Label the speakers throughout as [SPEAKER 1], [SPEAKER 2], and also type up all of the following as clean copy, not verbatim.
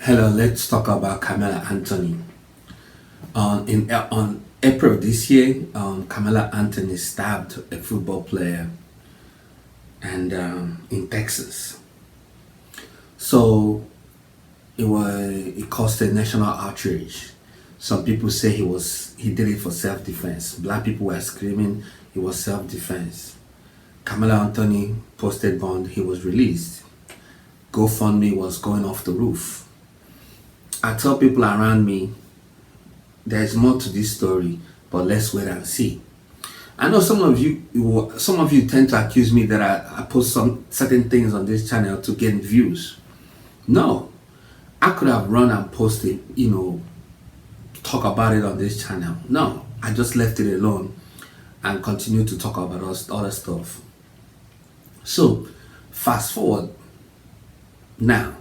[SPEAKER 1] Hello, let's talk about Karmelo Anthony. On April of this year, Karmelo Anthony stabbed a football player, and in Texas. So it caused a national outrage. Some people say he did it for self defense. Black people were screaming it was self defense. Karmelo Anthony posted bond. He was released. GoFundMe was going off the roof. I tell people around me there's more to this story, but let's wait and see. I know some of you tend to accuse me that I post some certain things on this channel to gain views. No, I could have run and posted, talk about it on this channel. No, I just left it alone and continue to talk about other stuff. So, fast forward now.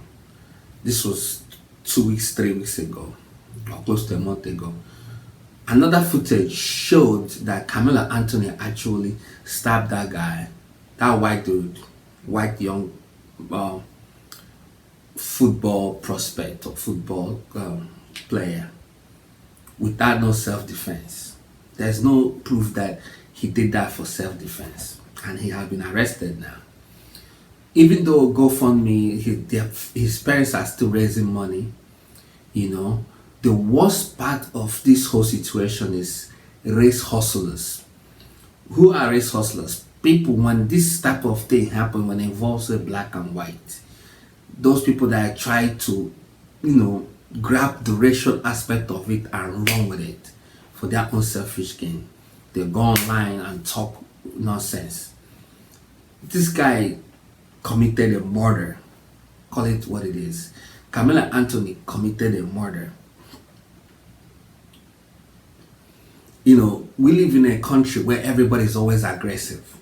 [SPEAKER 1] This was 2 weeks, 3 weeks ago, or close to a month ago. Another footage showed that Karmelo Anthony actually stabbed that guy, that white dude, white young football prospect or football player, without no self-defense. There's no proof that he did that for self-defense, and he has been arrested now. Even though GoFundMe, his parents are still raising money, the worst part of this whole situation is race hustlers. Who are race hustlers? People, when this type of thing happens, when it involves a black and white, those people that try to, grab the racial aspect of it and run with it for their own selfish gain. They go online and talk nonsense. This guy committed a murder. Call it what it is. Karmelo Anthony committed a murder. We live in a country where everybody is always aggressive.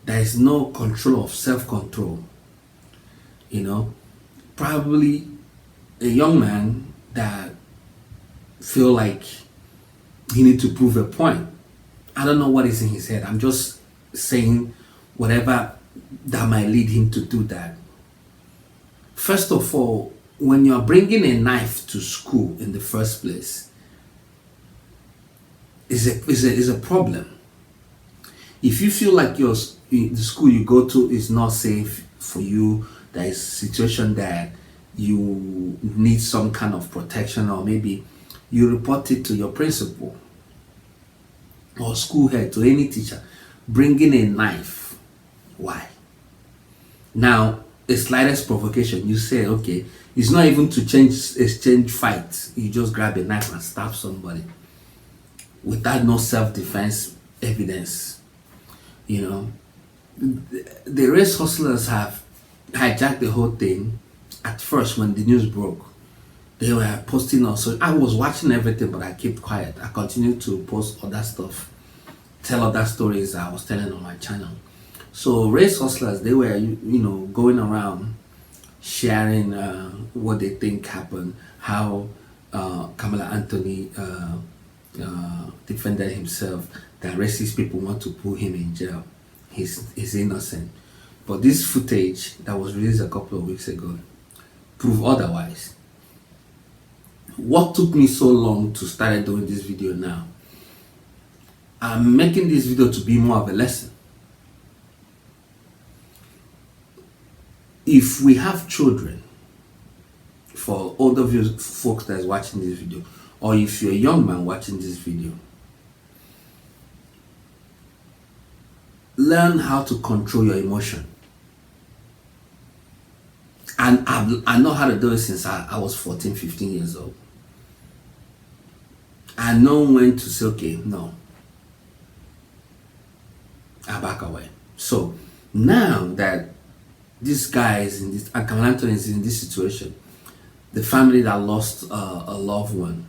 [SPEAKER 1] There is no control of self-control. Probably a young man that feel like he need to prove a point. I don't know what is in his head. I'm just saying whatever that might lead him to do that. First of all, when you're bringing a knife to school in the first place, is a problem. If you feel like the school you go to is not safe for you, there is a situation that you need some kind of protection, or maybe you report it to your principal or school head, to any teacher. Bringing a knife, why? Now, the slightest provocation, you say, okay, it's not even to exchange fights. You just grab a knife and stab somebody without no self-defense evidence. The race hustlers have hijacked the whole thing. At first, when the news broke, they were posting also. I was watching everything, but I kept quiet. I continued to post other stuff, tell other stories I was telling on my channel. So race hustlers, they were, going around sharing what they think happened, how Karmelo Anthony defended himself, that racist people want to put him in jail. He's innocent. But this footage that was released a couple of weeks ago prove otherwise. What took me so long to start doing this video now? I'm making this video to be more of a lesson. If we have children, for older folks that's watching this video, or if you're a young man watching this video, learn how to control your emotion. And I know how to do it since I was 14, 15 years old. I know when to say, okay, no, I back away. So now that this guy is in this, Karmelo Anthony is in this situation, the family that lost a loved one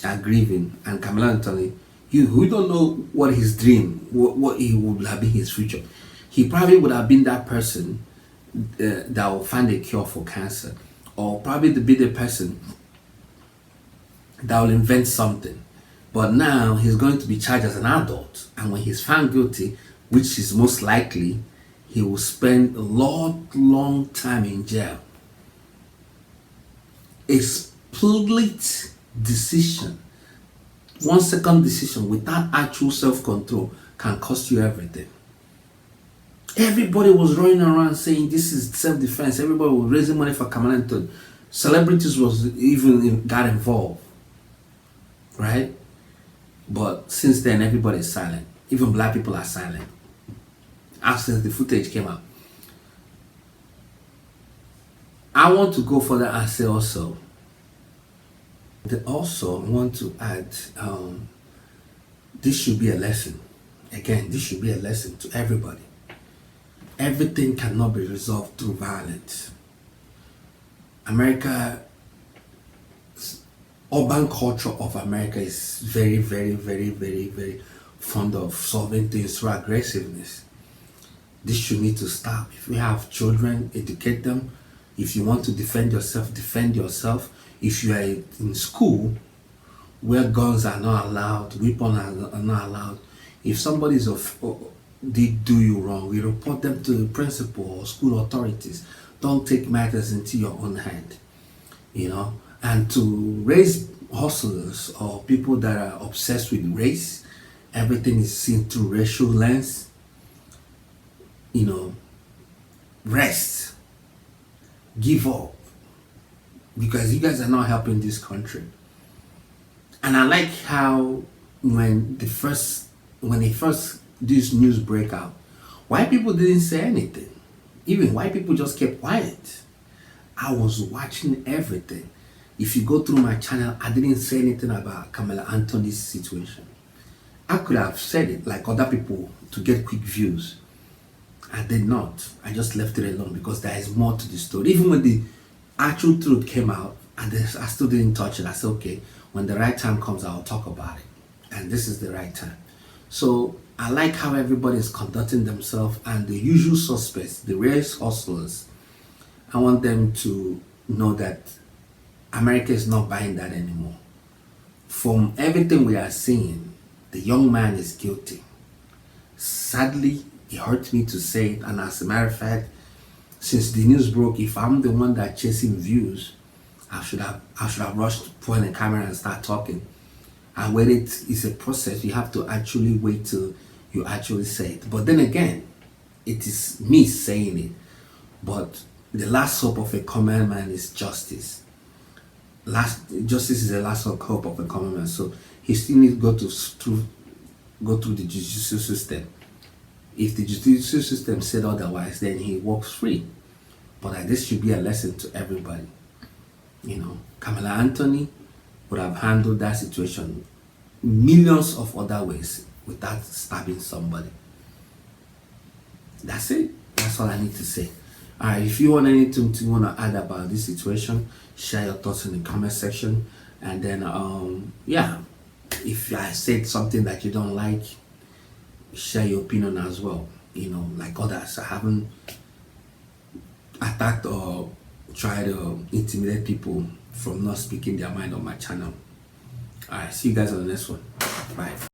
[SPEAKER 1] are grieving, and Karmelo Anthony, we don't know what his dream, what he would have been his future. He probably would have been that person that will find a cure for cancer, or probably to be the person that will invent something. But now he's going to be charged as an adult, and when he's found guilty, which is most likely, he will spend a long time in jail. A split decision, 1 second decision without actual self-control can cost you everything. Everybody was running around saying this is self-defense. Everybody was raising money for Karmelo Anthony. Celebrities was even got involved, right? But since then, everybody is silent. Even black people are silent. Since the footage came out, I want to go further and say also. I want to add, this should be a lesson. Again, this should be a lesson to everybody. Everything cannot be resolved through violence. Urban culture of America is very, very, very, very, very fond of solving things through aggressiveness. This should need to stop. If you have children, educate them. If you want to defend yourself, defend yourself. If you are in school where guns are not allowed, weapons are not allowed, if somebody did do you wrong, we report them to the principal or school authorities. Don't take matters into your own hand, and to raise hustlers or people that are obsessed with race, everything is seen through racial lens. Rest, give up, because you guys are not helping this country. And I like how when this news break out, white people didn't say anything. Even white people just kept quiet. I was watching everything. If you go through my channel, I didn't say anything about Karmelo Anthony's situation. I could have said it like other people to get quick views. I did not. I just left it alone because there is more to the story. Even when the actual truth came out, I still didn't touch it. I said, okay, when the right time comes, I'll talk about it. And this is the right time. So I like how everybody is conducting themselves, and the usual suspects, the race hustlers, I want them to know that America is not buying that anymore. From everything we are seeing, the young man is guilty. Sadly, it hurts me to say it, and as a matter of fact, since the news broke, if I'm the one that chasing views, I should have rushed to point a camera and start talking. I waited. It's a process. You have to actually wait till you actually say it. But then again, it is me saying it. But the last hope of a common man is justice. Justice is the last hope of a common man. So he still needs to go through the judicial system. If the judicial system said otherwise, then he walks free. But this should be a lesson to everybody. Karmelo Anthony would have handled that situation millions of other ways without stabbing somebody. That's it. That's all I need to say. Alright, if you want anything to add about this situation, share your thoughts in the comment section. And then if I said something that you don't like, share your opinion as well. Like others, I haven't attacked or tried to intimidate people from not speaking their mind on my channel. Alright, see you guys on the next one. Bye.